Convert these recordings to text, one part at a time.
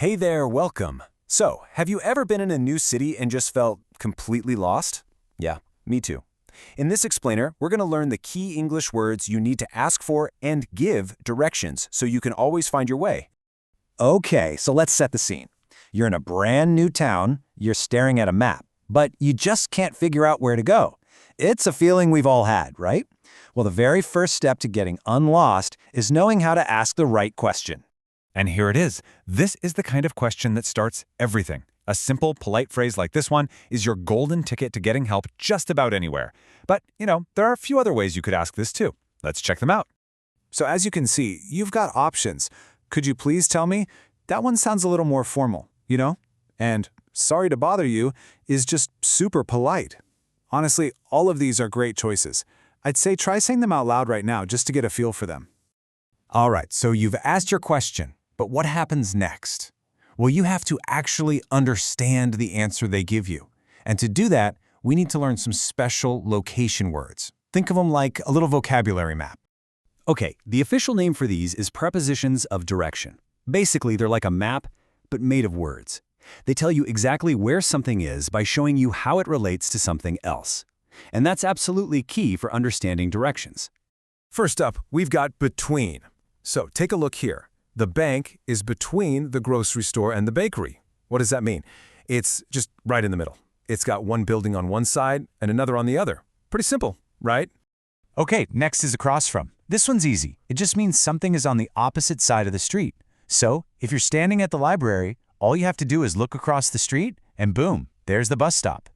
Hey there, welcome. So, have you ever been in a new city and just felt completely lost? Yeah, me too. In this explainer, we're going to learn the key English words you need to ask for and give directions so you can always find your way. Okay, so let's set the scene. You're in a brand new town, you're staring at a map, but you just can't figure out where to go. It's a feeling we've all had, right? Well, the very first step to getting unlost is knowing how to ask the right question. And here it is. This is the kind of question that starts everything. A simple, polite phrase like this one is your golden ticket to getting help just about anywhere. But, there are a few other ways you could ask this too. Let's check them out. So as you can see, you've got options. Could you please tell me? That one sounds a little more formal, And sorry to bother you is just super polite. Honestly, all of these are great choices. I'd say try saying them out loud right now just to get a feel for them. All right, so you've asked your question, but what happens next? Well, you have to actually understand the answer they give you. And to do that, we need to learn some special location words. Think of them like a little vocabulary map. Okay, the official name for these is prepositions of direction. Basically, they're like a map, but made of words. They tell you exactly where something is by showing you how it relates to something else. And that's absolutely key for understanding directions. First up, we've got between. So take a look here. The bank is between the grocery store and the bakery. What does that mean? It's just right in the middle. It's got one building on one side and another on the other. Pretty simple, right? Okay, next is across from. This one's easy. It just means something is on the opposite side of the street. So, if you're standing at the library, all you have to do is look across the street, and boom, there's the bus stop.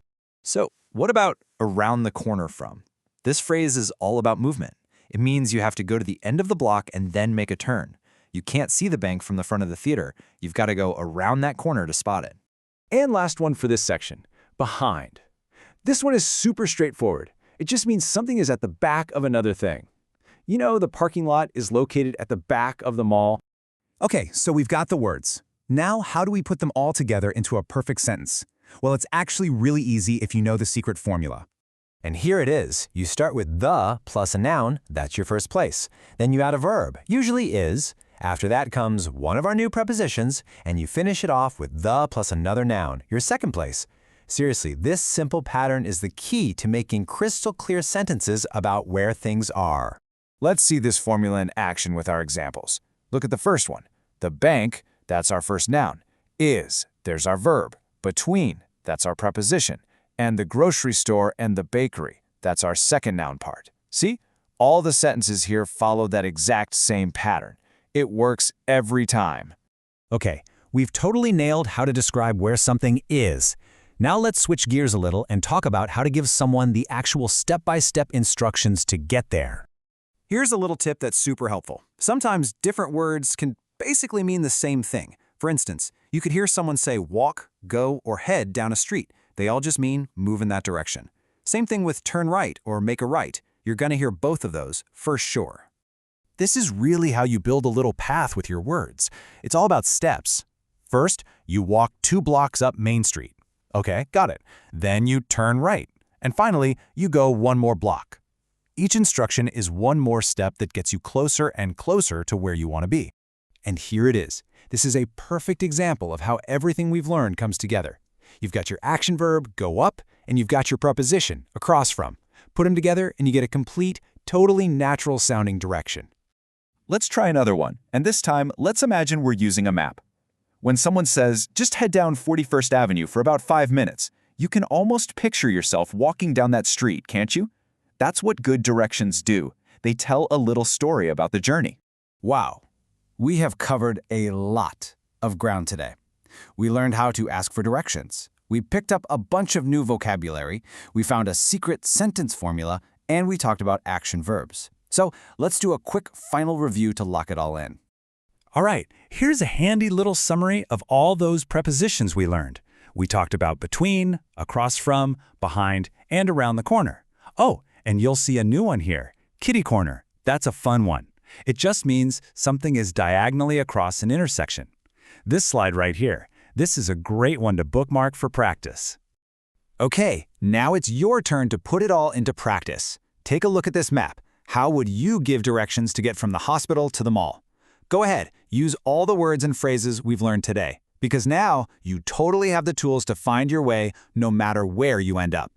So, what about around the corner from? This phrase is all about movement. It means you have to go to the end of the block and then make a turn. You can't see the bank from the front of the theater. You've got to go around that corner to spot it. And last one for this section, behind. This one is super straightforward. It just means something is at the back of another thing. The parking lot is located at the back of the mall. Okay, so we've got the words. Now, how do we put them all together into a perfect sentence? Well, it's actually really easy if you know the secret formula. And here it is. You start with the plus a noun, that's your first place. Then you add a verb, usually is. After that comes one of our new prepositions, and you finish it off with the plus another noun, your second place. Seriously, this simple pattern is the key to making crystal clear sentences about where things are. Let's see this formula in action with our examples. Look at the first one. The bank, that's our first noun. Is, there's our verb. Between, that's our preposition. And the grocery store and the bakery, that's our second noun part. See? All the sentences here follow that exact same pattern. It works every time. Okay, we've totally nailed how to describe where something is. Now let's switch gears a little and talk about how to give someone the actual step-by-step instructions to get there. Here's a little tip that's super helpful. Sometimes different words can basically mean the same thing. For instance, you could hear someone say walk, go, or head down a street. They all just mean move in that direction. Same thing with turn right or make a right. You're going to hear both of those for sure. This is really how you build a little path with your words. It's all about steps. First, you walk 2 blocks up Main Street. Okay, got it. Then you turn right. And finally, you go 1 more block. Each instruction is 1 more step that gets you closer and closer to where you want to be. And here it is. This is a perfect example of how everything we've learned comes together. You've got your action verb, go up, and you've got your preposition, across from. Put them together and you get a complete, totally natural-sounding direction. Let's try another one, and this time, let's imagine we're using a map. When someone says, just head down 41st Avenue for about 5 minutes, you can almost picture yourself walking down that street, can't you? That's what good directions do. They tell a little story about the journey. Wow, we have covered a lot of ground today. We learned how to ask for directions. We picked up a bunch of new vocabulary. We found a secret sentence formula, and we talked about action verbs. So let's do a quick final review to lock it all in. All right, here's a handy little summary of all those prepositions we learned. We talked about between, across from, behind, and around the corner. Oh, and you'll see a new one here, kitty corner. That's a fun one. It just means something is diagonally across an intersection. This slide right here, this is a great one to bookmark for practice. Okay, now it's your turn to put it all into practice. Take a look at this map. How would you give directions to get from the hospital to the mall? Go ahead, use all the words and phrases we've learned today. Because now you totally have the tools to find your way no matter where you end up.